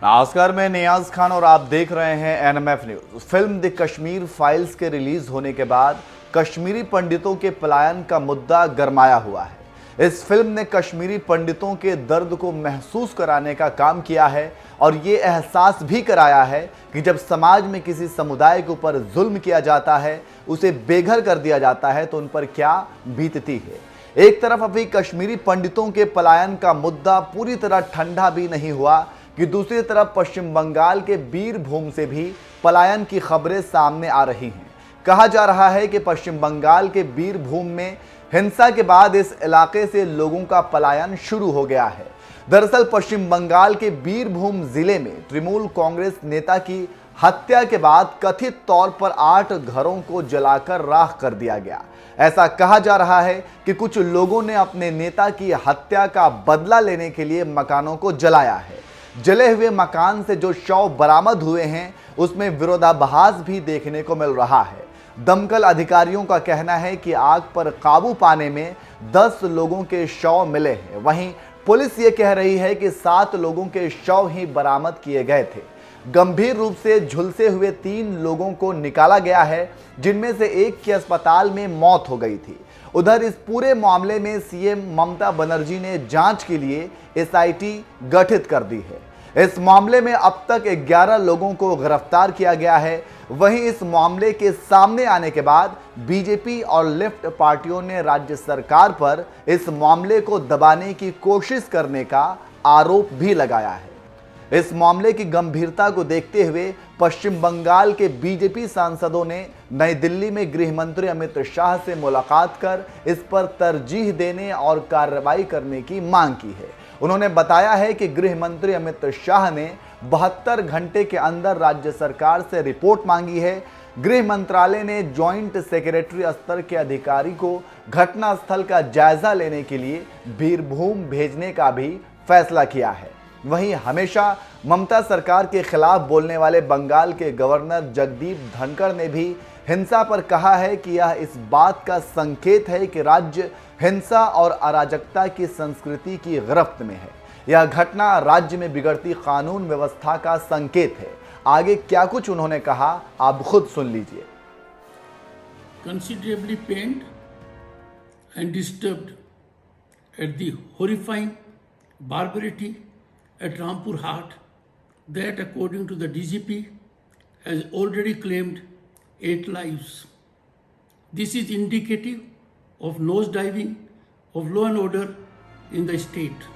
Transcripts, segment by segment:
नमस्कार, मैं नियाज खान और आप देख रहे हैं NMF news. Film the Kashmir files के रिलीज होने के बाद कश्मीरी पंडितों के पलायन का मुद्दा गरमाया हुआ है। इस फिल्म ने कश्मीरी पंडितों के दर्द को महसूस कराने का काम किया है और ये एहसास भी कराया है कि जब समाज में किसी समुदाय के ऊपर जुल्म किया जाता है, उसे बेघर कर दिया जाता है तो उन पर क्या बीतती है। एक तरफ अभी कश्मीरी पंडितों के पलायन का मुद्दा पूरी तरह ठंडा भी नहीं हुआ कि दूसरी तरफ पश्चिम बंगाल के बीरभूम से भी पलायन की खबरें सामने आ रही हैं। कहा जा रहा है कि पश्चिम बंगाल के बीरभूम में हिंसा के बाद इस इलाके से लोगों का पलायन शुरू हो गया है। दरअसल पश्चिम बंगाल के बीरभूम जिले में तृणमूल कांग्रेस नेता की हत्या के बाद कथित तौर पर 8 घरों को जलाकर राख कर दिया गया। ऐसा कहा जा रहा है कि कुछ लोगों ने अपने नेता की हत्या का बदला लेने के लिए मकानों को जलाया है। जले हुए मकान से जो शव बरामद हुए हैं उसमें विरोधाभास भी देखने को मिल रहा है। दमकल अधिकारियों का कहना है कि आग पर काबू पाने में 10 लोगों के शव मिले हैं। वहीं पुलिस ये कह रही है कि 7 लोगों के शव ही बरामद किए गए थे। गंभीर रूप से झुलसे हुए 3 लोगों को निकाला गया है, जिनमें से एक की अस्पताल में मौत हो गई थी। उधर इस पूरे मामले में सीएम ममता बनर्जी ने जांच के लिए एसआईटी गठित कर दी है। इस मामले में अब तक 11 लोगों को गिरफ्तार किया गया है। वहीं इस मामले के सामने आने के बाद बीजेपी और लेफ्ट पार्टियों ने राज्य सरकार पर इस मामले को दबाने की कोशिश करने का आरोप भी लगाया है। इस मामले की गंभीरता को देखते हुए पश्चिम बंगाल के बीजेपी सांसदों ने नई दिल्ली में गृह मंत्री अमित शाह से मुलाकात कर इस पर तरजीह देने और कार्रवाई करने की मांग की है। उन्होंने बताया है कि गृह मंत्री अमित शाह ने 72 घंटे के अंदर राज्य सरकार से रिपोर्ट मांगी है। गृह मंत्रालय ने जॉइंट सेक्रेटरी स्तर के अधिकारी को घटनास्थल का जायजा लेने के लिए बीरभूम भेजने का भी फैसला किया है। वहीं हमेशा ममता सरकार के खिलाफ बोलने वाले बंगाल के गवर्नर जगदीप धनखड़ ने भी हिंसा पर कहा है कि यह इस बात का संकेत है कि राज्य हिंसा और अराजकता की संस्कृति की गिरफ्त में है। यह घटना राज्य में बिगड़ती कानून व्यवस्था का संकेत है। आगे क्या कुछ उन्होंने कहा, आप खुद सुन लीजिए। Considerably pained and disturbed at the horrifying barbarity at Rampur Haat that, according to the DGP, has already claimed 8 lives. This is indicative of nosediving of law and order in the state.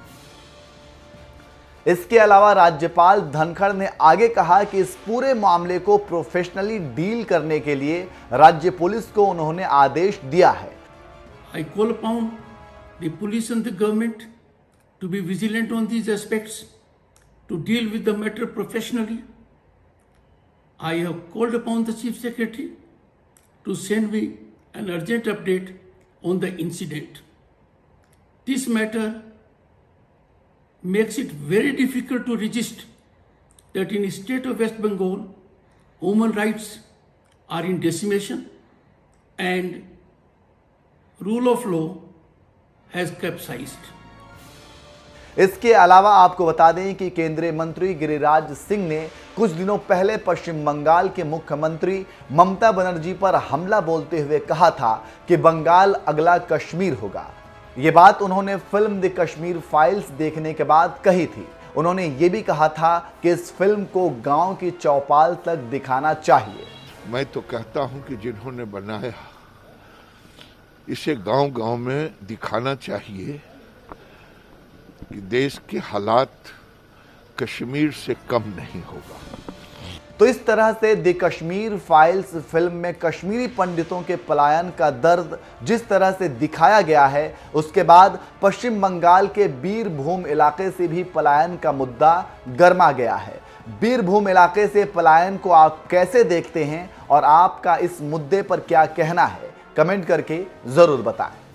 इसके अलावा राज्यपाल धनखड़ ने आगे कहा कि इस पूरे मामले को प्रोफेशनली डील करने के लिए राज्य पुलिस को उन्होंने आदेश दिया है। I call upon the police and the government to be vigilant on these aspects, to deal with the matter professionally. I have called upon the Chief Secretary to send me an urgent update on the incident. This matter makes it very difficult to resist that in the state of West Bengal, human rights are in decimation and rule of law has capsized. इसके अलावा आपको बता दें कि केंद्रीय मंत्री गिरिराज सिंह ने कुछ दिनों पहले पश्चिम बंगाल के मुख्यमंत्री ममता बनर्जी पर हमला बोलते हुए कहा था कि बंगाल अगला कश्मीर होगा। ये बात उन्होंने फिल्म द कश्मीर फाइल्स देखने के बाद कही थी। उन्होंने ये भी कहा था कि इस फिल्म को गांव की चौपाल तक दिखाना चाहिए। मैं तो कहता हूं कि जिन्होंने बनाया इसे गांव-गांव में दिखाना चाहिए कि देश के हालात कश्मीर से कम नहीं होगा। तो इस तरह से द कश्मीर फाइल्स फिल्म में कश्मीरी पंडितों के पलायन का दर्द जिस तरह से दिखाया गया है, उसके बाद पश्चिम बंगाल के बीरभूम इलाके से भी पलायन का मुद्दा गरमा गया है। बीरभूम इलाके से पलायन को आप कैसे देखते हैं और आपका इस मुद्दे पर क्या कहना है, कमेंट करके जरूर बताएं।